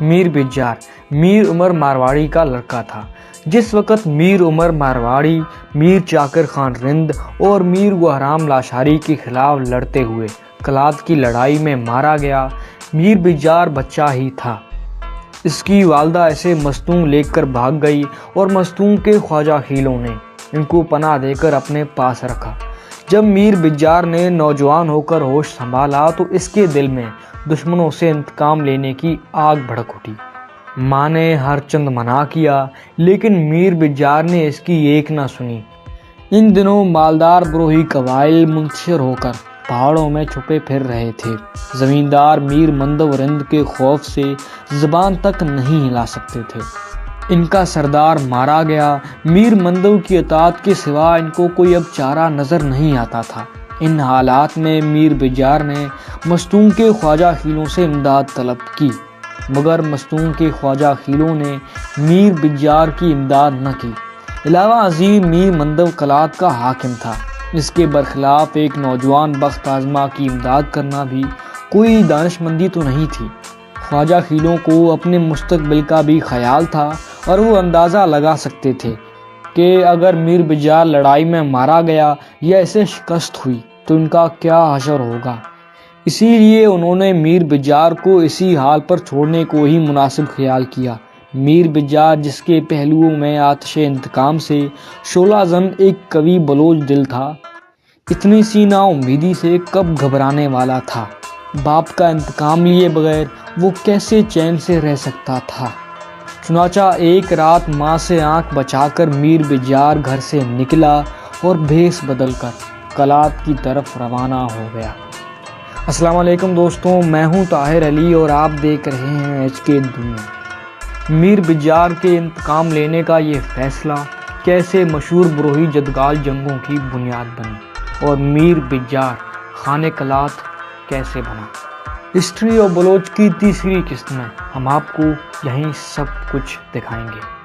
میر بجار میر عمر مارواڑی کا لڑکا تھا۔ جس وقت میر عمر مارواڑی میر چاکر خان رند اور میر گوہرام لاشاری کے خلاف لڑتے ہوئے کلات کی لڑائی میں مارا گیا، میر بجار بچہ ہی تھا۔ اس کی والدہ اسے مستونگ لے کر بھاگ گئی اور مستونگ کے خواجہ خیلوں نے ان کو پناہ دے کر اپنے پاس رکھا۔ جب میر بجار نے نوجوان ہو کر ہوش سنبھالا تو اس کے دل میں دشمنوں سے انتقام لینے کی آگ بھڑک اٹھی۔ ماں نے ہر چند منع کیا لیکن میر بجار نے اس کی ایک نہ سنی۔ ان دنوں مالدار بروہی قبائل منتشر ہو کر پہاڑوں میں چھپے پھر رہے تھے۔ زمیندار میر مندو رند کے خوف سے زبان تک نہیں ہلا سکتے تھے۔ ان کا سردار مارا گیا۔ میر مندو کی اطاعت کے سوا ان کو کوئی اب چارہ نظر نہیں آتا تھا۔ ان حالات میں میر بجار نے مستونگ کے خواجہ خیلوں سے امداد طلب کی، مگر مستونگ کے خواجہ خیلوں نے میر بجار کی امداد نہ کی۔ علاوہ ازیں میر مندو کلات کا حاکم تھا۔ اس کے برخلاف ایک نوجوان بخت آزما کی امداد کرنا بھی کوئی دانش مندی تو نہیں تھی۔ خواجہ خیلوں کو اپنے مستقبل کا بھی خیال تھا اور وہ اندازہ لگا سکتے تھے کہ اگر میر بجار لڑائی میں مارا گیا یا اسے شکست ہوئی تو ان کا کیا حشر ہوگا۔ اسی لیے انہوں نے میر بجار کو اسی حال پر چھوڑنے کو ہی مناسب خیال کیا۔ میر بجار جس کے پہلوؤں میں آتش انتقام سے شعلہ زن ایک قوی بلوچ دل تھا، اتنی سی نا امیدی سے کب گھبرانے والا تھا۔ باپ کا انتقام لیے بغیر وہ کیسے چین سے رہ سکتا تھا۔ چنانچہ ایک رات ماں سے آنکھ بچا کر میر بجار گھر سے نکلا اور بھیس بدل کر کلات کی طرف روانہ ہو گیا۔ السلام علیکم دوستوں، میں ہوں طاہر علی اور آپ دیکھ رہے ہیں ایچ کے دنیا۔ میر بجار کے انتقام لینے کا یہ فیصلہ کیسے مشہور بروہی جدگال جنگوں کی بنیاد بنی اور میر بجار خانِ کلات کیسے بنا۔ ہسٹری اور بلوچ کی تیسری قسط میں ہم آپ کو یہیں سب کچھ دکھائیں گے۔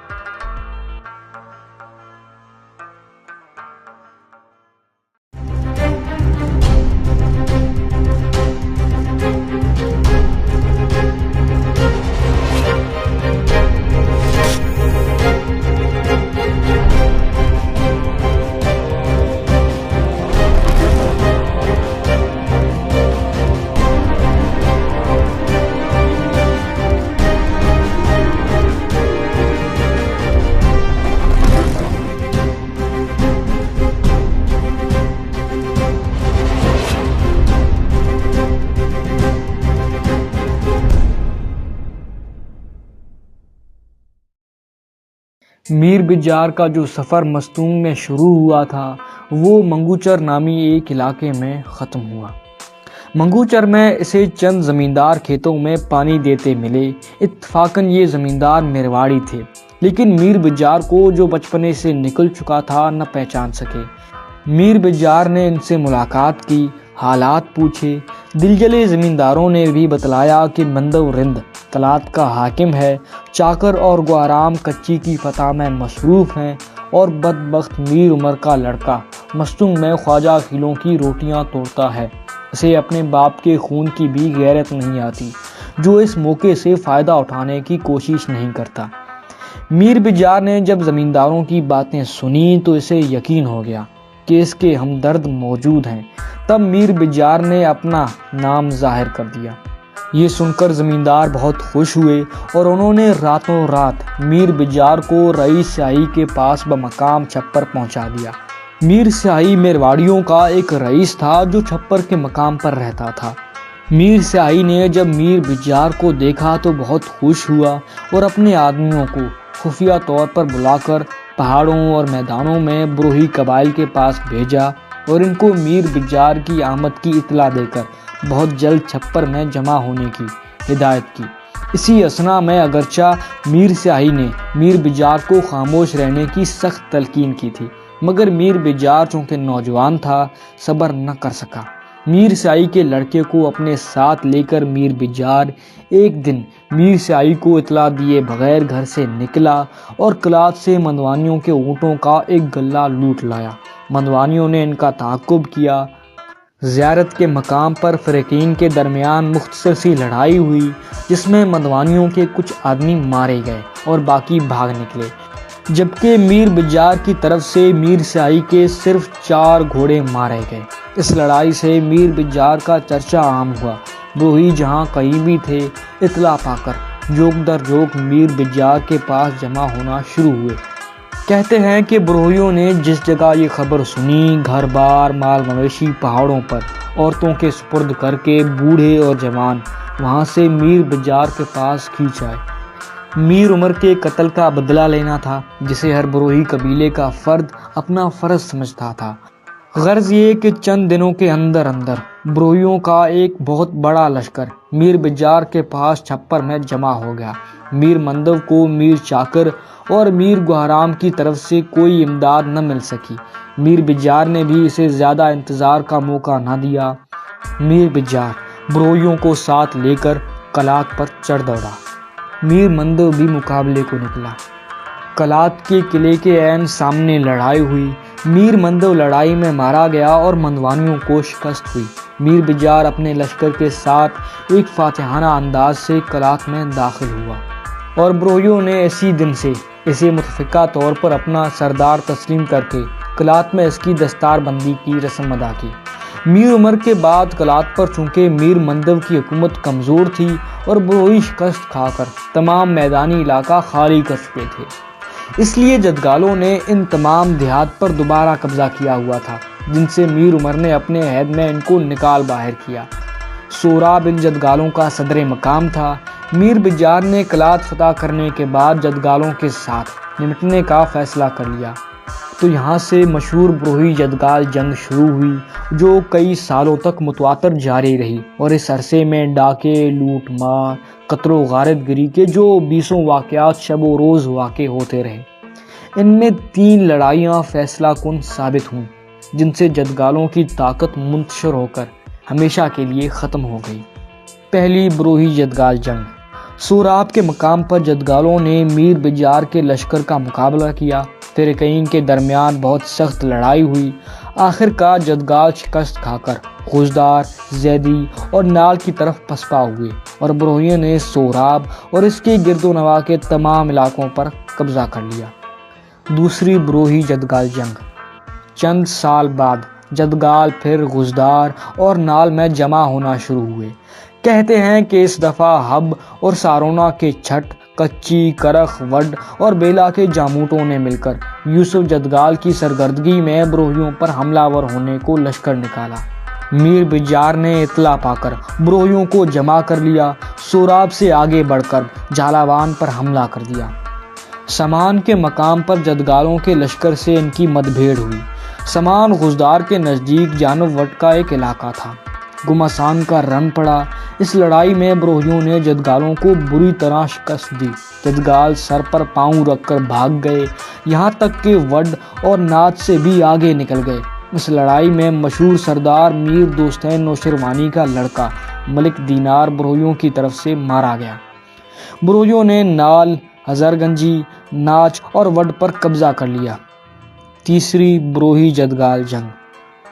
میر بجار کا جو سفر مستونگ میں شروع ہوا تھا وہ منگوچر نامی ایک علاقے میں ختم ہوا۔ منگوچر میں اسے چند زمیندار کھیتوں میں پانی دیتے ملے۔ اتفاقاً یہ زمیندار میرواڑی تھے، لیکن میر بجار کو جو بچپنے سے نکل چکا تھا نہ پہچان سکے۔ میر بجار نے ان سے ملاقات کی، حالات پوچھے۔ دلجلے زمینداروں نے بھی بتلایا کہ مندو رند کلات کا حاکم ہے، چاکر اور گوہرام کچی کی فتح میں مصروف ہیں اور بدبخت میر عمر کا لڑکا مستونگ میں خواجہ خیلوں کی روٹیاں توڑتا ہے۔ اسے اپنے باپ کے خون کی بھی غیرت نہیں آتی، جو اس موقع سے فائدہ اٹھانے کی کوشش نہیں کرتا۔ میر بجار نے جب زمینداروں کی باتیں سنی تو اسے یقین ہو گیا کہ اس کے ہمدرد موجود ہیں۔ تب میر بجار نے اپنا نام ظاہر کر دیا۔ یہ سن کر زمیندار بہت خوش ہوئے اور انہوں نے راتوں رات میر بجار کو رئیس سیاہی کے پاس بمقام چھپر پہنچا دیا۔ میر سیاہی میرواڑیوں کا ایک رئیس تھا جو چھپر کے مقام پر رہتا تھا۔ میر سیاہی نے جب میر بجار کو دیکھا تو بہت خوش ہوا اور اپنے آدمیوں کو خفیہ طور پر بلا کر پہاڑوں اور میدانوں میں بروہی قبائل کے پاس بھیجا اور ان کو میر بجار کی آمد کی اطلاع دے کر بہت جلد چھپر میں جمع ہونے کی ہدایت کی۔ اسی اثنا میں اگرچہ میر سیاہی نے میر بجار کو خاموش رہنے کی سخت تلقین کی تھی، مگر میر بجار چونکہ نوجوان تھا صبر نہ کر سکا۔ میر سیاہی کے لڑکے کو اپنے ساتھ لے کر میر بجار ایک دن میر سیاہی کو اطلاع دیے بغیر گھر سے نکلا اور کلات سے مندوانیوں کے اونٹوں کا ایک گلہ لوٹ لایا۔ مندوانیوں نے ان کا تعاقب کیا۔ زیارت کے مقام پر فریقین کے درمیان مختصر سی لڑائی ہوئی، جس میں مدوانیوں کے کچھ آدمی مارے گئے اور باقی بھاگ نکلے، جبکہ میر بجار کی طرف سے میر سیائی کے صرف 4 گھوڑے مارے گئے۔ اس لڑائی سے میر بجار کا چرچا عام ہوا۔ بروہی جہاں کہیں بھی تھے، اطلاع پا کر جوک در جوک میر بجار کے پاس جمع ہونا شروع ہوئے۔ کہتے ہیں کہ بروہیوں نے جس جگہ یہ خبر سنی، گھر بار، مال مویشی پہاڑوں پر عورتوں کے سپرد کر کے بوڑھے اور جوان وہاں سے میر بجار کے پاس کھینچ آئے۔ میر عمر کے قتل کا بدلہ لینا تھا، جسے ہر بروہی قبیلے کا فرد اپنا فرض سمجھتا تھا۔ غرض یہ کہ چند دنوں کے اندر بروہیوں کا ایک بہت بڑا لشکر میر بجار کے پاس چھپر میں جمع ہو گیا۔ میر مندو کو میر چاکر اور میر گوہرام کی طرف سے کوئی امداد نہ مل سکی۔ میر بجار نے بھی اسے زیادہ انتظار کا موقع نہ دیا۔ میر بجار بروہیوں کو ساتھ لے کر کلات پر چڑھ دوڑا۔ میر مندو بھی مقابلے کو نکلا۔ کلات کے قلعے کے عین سامنے لڑائی ہوئی۔ میر مندو لڑائی میں مارا گیا اور مندوانیوں کو شکست ہوئی۔ میر بجار اپنے لشکر کے ساتھ ایک فاتحانہ انداز سے کلات میں داخل ہوا، اور بروہیوں نے اسی دن سے اسے متفقہ طور پر اپنا سردار تسلیم کر کے کلات میں اس کی دستار بندی کی رسم ادا کی۔ میر عمر کے بعد کلات پر چونکہ میر مندو کی حکومت کمزور تھی اور بروہی شکست کھا کر تمام میدانی علاقہ خالی کر چکے تھے، اس لیے جدگالوں نے ان تمام دیہات پر دوبارہ قبضہ کیا ہوا تھا، جن سے میر عمر نے اپنے عہد میں ان کو نکال باہر کیا۔ سوراب ان جدگالوں کا صدر مقام تھا۔ میر بجار نے کلات فتح کرنے کے بعد جدگالوں کے ساتھ نمٹنے کا فیصلہ کر لیا، تو یہاں سے مشہور بروہی جدگال جنگ شروع ہوئی، جو کئی سالوں تک متواتر جاری رہی، اور اس عرصے میں ڈاکے، لوٹ مار، قتل و غارت گری کے جو 20 واقعات شب و روز واقع ہوتے رہے۔ ان میں 3 لڑائیاں فیصلہ کن ثابت ہوئیں، جن سے جدگالوں کی طاقت منتشر ہو کر ہمیشہ کے لیے ختم ہو گئی۔ پہلی بروہی جدگال جنگ۔ سوراب کے مقام پر جدگالوں نے میر بجار کے لشکر کا مقابلہ کیا۔ فریقین کے درمیان بہت سخت لڑائی ہوئی۔ آخر کار جدگال شکست کھا کر غوزدار، زیدی اور نال کی طرف پسپا ہوئے، اور بروہیوں نے سوراب اور اس کے گرد و نواح کے تمام علاقوں پر قبضہ کر لیا۔ دوسری بروہی جدگال جنگ۔ چند سال بعد جدگال پھر غوزدار اور نال میں جمع ہونا شروع ہوئے۔ کہتے ہیں کہ اس دفعہ حب اور سارونا کے چھٹ، کچی، کرخ، وڈ اور بیلا کے جاموٹوں نے مل کر یوسف جدگال کی سرگردگی میں بروہیوں پر حملہ ور ہونے کو لشکر نکالا۔ میر بجار نے اطلاع پا کر بروہیوں کو جمع کر لیا، سوراب سے آگے بڑھ کر جھالاوان پر حملہ کر دیا۔ سمان کے مقام پر جدگالوں کے لشکر سے ان کی مد بھیڑ ہوئی۔ سمان غوزدار کے نزدیک جانب وٹ کا ایک علاقہ تھا۔ گماسان کا رن پڑا۔ اس لڑائی میں بروہیوں نے جدگالوں کو بری طرح شکست دی۔ جدگال سر پر پاؤں رکھ کر بھاگ گئے، یہاں تک کہ وڈ اور ناچ سے بھی آگے نکل گئے۔ اس لڑائی میں مشہور سردار میر دوستین نوشروانی کا لڑکا ملک دینار بروہیوں کی طرف سے مارا گیا۔ بروہیوں نے نال، ہزارگنجی، ناچ اور وڈ پر قبضہ کر لیا۔ تیسری بروہی جدگال جنگ۔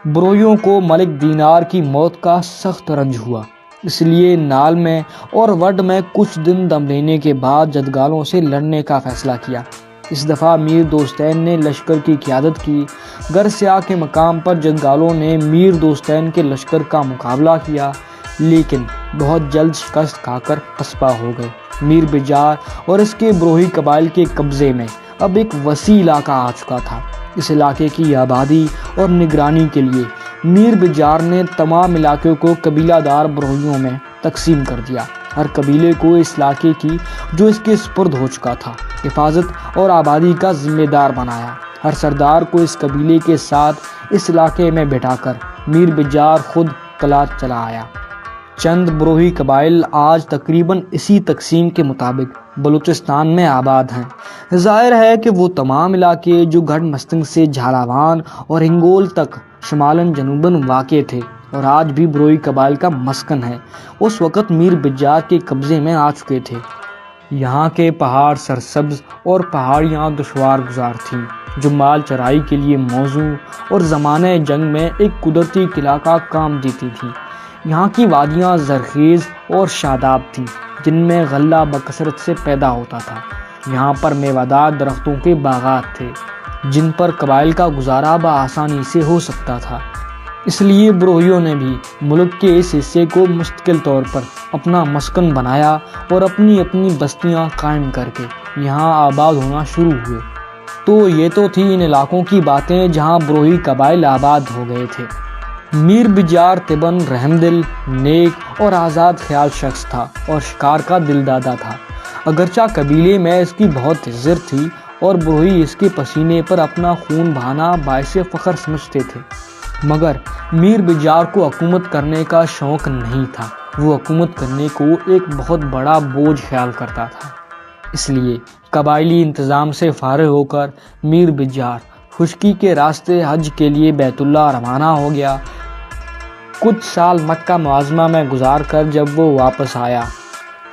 بروہیوں کو ملک دینار کی موت کا سخت رنج ہوا، اس لیے نال میں اور وڈ میں کچھ دن دم لینے کے بعد جدگالوں سے لڑنے کا فیصلہ کیا۔ اس دفعہ میر دوستین نے لشکر کی قیادت کی۔ گرسیا کے مقام پر جدگالوں نے میر دوستین کے لشکر کا مقابلہ کیا، لیکن بہت جلد شکست کھا کر پسپا ہو گئے۔ میر بجار اور اس کے بروہی قبائل کے قبضے میں اب ایک وسیع علاقہ آ چکا تھا۔ اس علاقے کی آبادی اور نگرانی کے لیے میر بجار نے تمام علاقوں کو قبیلہ دار بروہیوں میں تقسیم کر دیا۔ ہر قبیلے کو اس علاقے کی جو اس کے سپرد ہو چکا تھا حفاظت اور آبادی کا ذمہ دار بنایا۔ ہر سردار کو اس قبیلے کے ساتھ اس علاقے میں بٹھا کر میر بجار خود کلات چلا آیا۔ چند بروہی قبائل آج تقریباً اسی تقسیم کے مطابق بلوچستان میں آباد ہیں۔ ظاہر ہے کہ وہ تمام علاقے جو گڑھ مستنگ سے جھالاوان اور ہنگول تک شمالاً جنوباً واقع تھے اور آج بھی بروہی قبائل کا مسکن ہے، اس وقت میر بجار کے قبضے میں آ چکے تھے۔ یہاں کے پہاڑ سرسبز اور پہاڑیاں دشوار گزار تھیں۔ جو مال چرائی کے لیے موزوں اور زمانہ جنگ میں ایک قدرتی قلعہ کا کام دیتی تھی۔ یہاں کی وادیاں زرخیز اور شاداب تھیں جن میں غلہ بکثرت سے پیدا ہوتا تھا۔ یہاں پر میوہ درختوں کے باغات تھے جن پر قبائل کا گزارا بآسانی سے ہو سکتا تھا۔ اس لیے بروہیوں نے بھی ملک کے اس حصے کو مستقل طور پر اپنا مسکن بنایا اور اپنی اپنی بستیاں قائم کر کے یہاں آباد ہونا شروع ہوئے۔ تو یہ تو تھی ان علاقوں کی باتیں جہاں بروہی قبائل آباد ہو گئے تھے۔ میر بجار طبعاً رحمدل، نیک اور آزاد خیال شخص تھا اور شکار کا دلدادہ تھا۔ اگرچہ قبیلے میں اس کی بہت عزت تھی اور بروہی اس کے پسینے پر اپنا خون بہانا باعث فخر سمجھتے تھے، مگر میر بجار کو حکومت کرنے کا شوق نہیں تھا۔ وہ حکومت کرنے کو ایک بہت بڑا بوجھ خیال کرتا تھا۔ اس لیے قبائلی انتظام سے فارغ ہو کر میر بجار خشکی کے راستے حج کے لیے بیت اللہ روانہ ہو گیا۔ کچھ سال مکہ معظمہ میں گزار کر جب وہ واپس آیا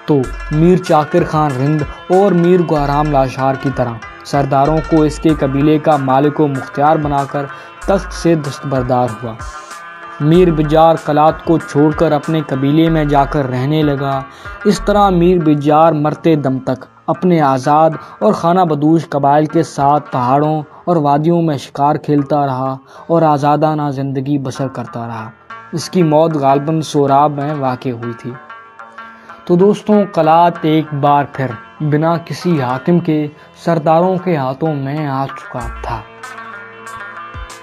تو میر چاکر خان رند اور میر گوہرام لاشار کی طرح سرداروں کو اس کے قبیلے کا مالک و مختار بنا کر تخت سے دستبردار ہوا۔ میر بجار قلات کو چھوڑ کر اپنے قبیلے میں جا کر رہنے لگا۔ اس طرح میر بجار مرتے دم تک اپنے آزاد اور خانہ بدوش قبائل کے ساتھ پہاڑوں اور وادیوں میں شکار کھیلتا رہا اور آزادانہ زندگی بسر کرتا رہا۔ اس کی موت غالباً سوراب میں واقع ہوئی تھی۔ تو دوستوں، قلات ایک بار پھر بنا کسی حاکم کے سرداروں کے ہاتھوں میں آ چکا تھا۔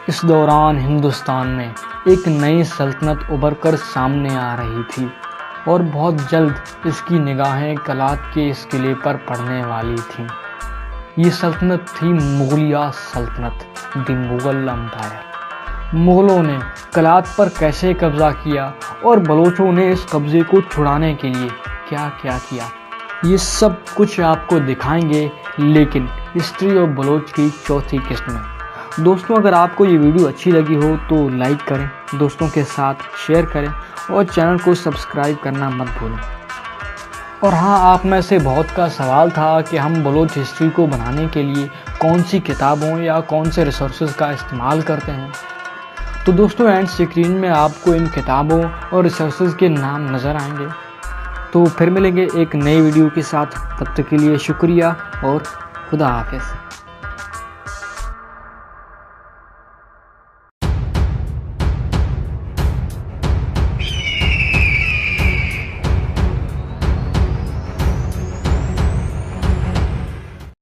اس دوران ہندوستان میں ایک نئی سلطنت ابھر کر سامنے آ رہی تھی اور بہت جلد اس کی نگاہیں قلات کے اس قلعے پر پڑنے والی تھیں۔ یہ سلطنت تھی مغلیہ سلطنت، دی مغل امپائر۔ مغلوں نے قلات پر کیسے قبضہ کیا اور بلوچوں نے اس قبضے کو چھڑانے کے لیے کیا کیا کیا، یہ سب کچھ آپ کو دکھائیں گے، لیکن ہسٹری آف بلوچ کی چوتھی قسط میں۔ دوستوں، اگر آپ کو یہ ویڈیو اچھی لگی ہو تو لائک کریں، دوستوں کے ساتھ شیئر کریں اور چینل کو سبسکرائب کرنا مت بھولیں۔ اور ہاں، آپ میں سے بہت کا سوال تھا کہ ہم بلوچ ہسٹری کو بنانے کے لیے کون سی کتابوں یا کون سے ریسورسز کا استعمال کرتے ہیں۔ تو دوستوں، اینڈ اسکرین میں آپ کو ان کتابوں اور ریسورسز کے نام نظر آئیں گے۔ تو پھر ملیں گے ایک نئی ویڈیو کے ساتھ، تب تک کے لیے شکریہ اور خدا حافظ۔